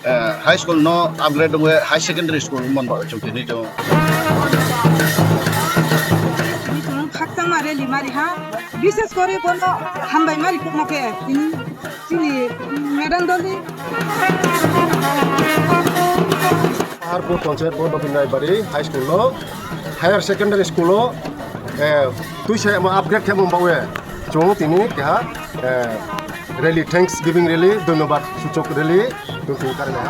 high school no upgrade we high secondary school mon ba chung tini jo খাকতাং মারে লিমারি হা বিশেষ করে বলো হামবাই মারি কুমকে তিনি মেডান দলি Paharpur Panchayat Board of Naibaari High School lo higher secondary school lo tu saya mau upgrade ke membawa cung tini kah rally Thanksgiving rally dhanyabad sucok rally tu karena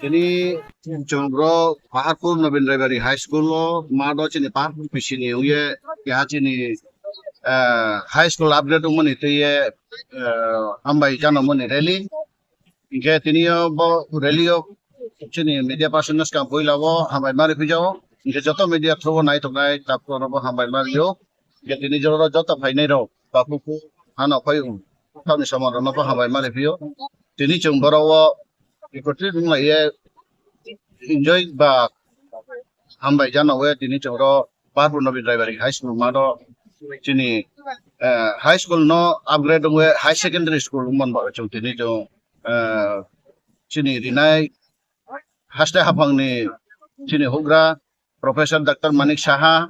ini Jongbro Paharpur Nobin Naibaari High School lo mado chini Paharpur pisini uye ya chini high school upgrade umon itu ye ambai jano mon rally inke tini yo bo rally yo chini media personas ka boila bo ambai mari pijao inke joto media throw nai to nai tapro bo ambai mari yo inke tini joro joto phai nai ro bapuku hana phai kami samaro no bo ambai mari piyo tini Jongbro wo ikutri nung ye enjoy ba hambai jana we tini Jongbro Paharpur Nobin Naibaari High School mado chini high school no upgrade we high secondary school mon ba chung tini jo chini rinai hasta hapang ni chini hugra Professor Dr. Manik Saha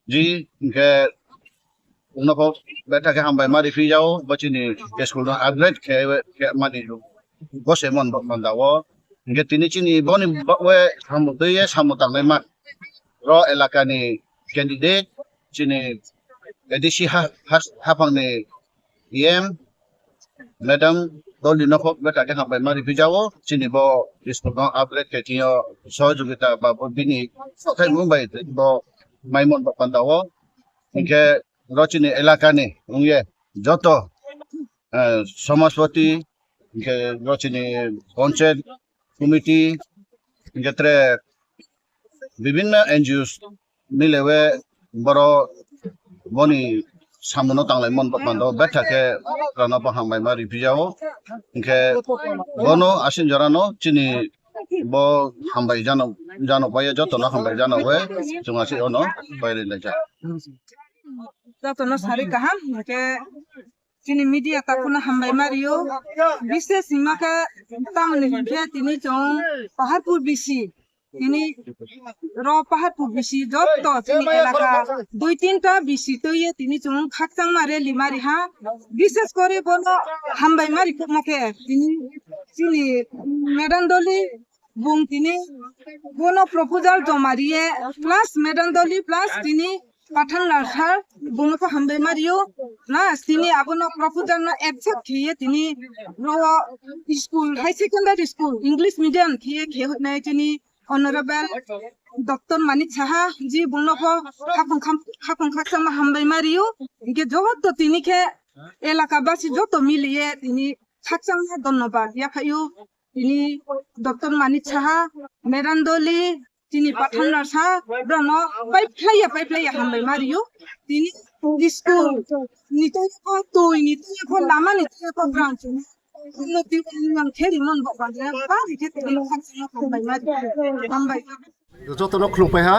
ji ke unako beta ke hambai mari fi jao bachini school no upgrade ke mani jo gose mon ba mandawo nge tini chini boni we samudoye samutang lemak ro elaka ni candidate chini edisi hapang ni madam doli nokok beta ke hambai mari pijawo chini bo school no upgrade ke tio sahojogita ba bini kai mumbai bo maimon ba pandawo nge ro chini elaka ni ungye joto Samajpati রচনী panchayat committee ক্ষেত্রে বিভিন্ন NGOs মিলেবে বড় বনি সামনো তাংলাই মন বান্ধব বেঠাকে রানা বাহামাই মারি ভিজাও ইনকে বনো আসিন জরানো চিনি ব হামবাই জানো পায়ে যত না হামবাই জানো হয়ে जों আসি অনো বাইরে লাইজা যতনো সারি কাহাম के chini media takuna hambai mario বিশেষ ইমাকা তামনে কে তিনি চং পাহাড়পুর বিসি তিনি র পাহাড়পুর বিসি যত তিনি এলাকা দুই তিনটা বিসি তৈয়ে তিনি চং খাকতাং মারে লিমারি হা বিশেষ করে বলো হামবাই মারি কুমকে তিনি চিনি মেডান দলি বুং তিনি কোনো প্রপোজাল জমারিয়ে প্লাস মেডান দলি প্লাস তিনি পাঠান লাসার বুনকো হামবাই মারিও না তিনি abono proposal na accept khiye tini ro school high secondary school english medium khiye na tini honorable Dr. Manik Saha ji bunoko khapang khaksama hambai mario inke jawab to tini ke elakabasi joto miliye tini khaksama dhanyabad ya phayu tini Dr. Manik Saha Merandoli তিনি পাঠান সা ব্রহ্ম পাইপ্লাইয়া হামবাই Mario তিনি school নিতই তুই নিতই Lama নিতই ground নতি মান খেলি মন বাবা বা দিকে তিনি খাচ্ছেন হামবাই মারি হামবাই যতন খুলুমপাইহা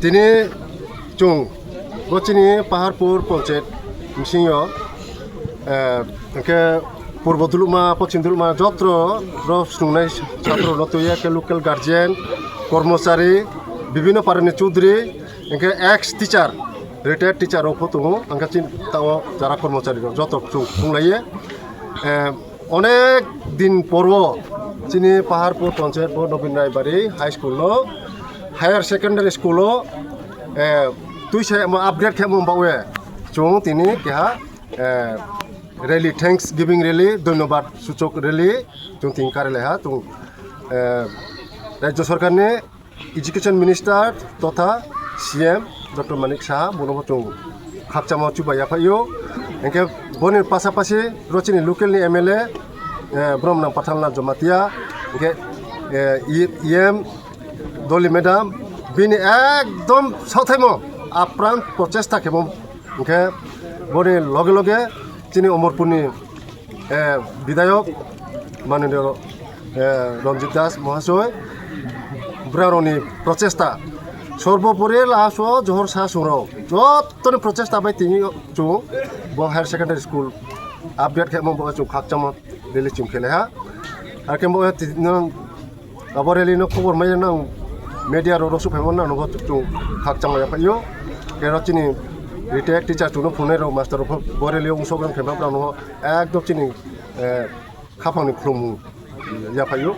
তিনি जों गचिनि पाहाड़पुर पंचायत मिसिङाव पूर्व दुलुमा पश्चिम दुलुमा जत्र सुंनाय छात्र नतुया के लोकल गार्जियन कर्मचारी विभिन्न पारानि चौधरी इनके एक्स टीचर रिटायर्ड टीचर फटो अंका चिंताव जरा कर्मचारी जत जों खुंलायो अनेक दिन पर्व चिनि पाहाड़पुर पंचायत नवीन Raibari high school higher secondary school तुई से अपडेट खेम बावे जों तिनी क्या रैली थैंक्स गिविंग रैली धन्यवाद सूचक रैली जों तीन कार्यालय हा जों राज्य सरकार ने एजुकेशन मिनिस्टर तथा सीएम डॉक्टर मानिक शाह बोलो जों खापचामा चुबाया फायो इनके बने पासापासी रचिनी लोकल एमएलए ब्रह्मनाम पाठालनाथ जमातिया इनके ईएम डली मैडम बिनि एकदम साथाइमो आप्राण प्रचेष्टा खेबम इनके बने लगे लगे चिनी अमरपुरनि विधायक माननीय रंजित दास महाशय ब्राउनी प्रचेष्टा सर्वोपरि लासो जहर सा सुराव जतन प्रचेष्टा बाय तिनि जो हायर सेकेंडरी स्कूल अपडेट खेबम जो खाकचाम रेली चिम खेलेहा आर केमबो अब रेलिनो खबर माय ना media roro su phemon na no tu khak chang ya payo ke rachini retired teacher tu no phone ro master ro borelio ungso gram phemba no ek dop chini khapang ni khlumu ya payo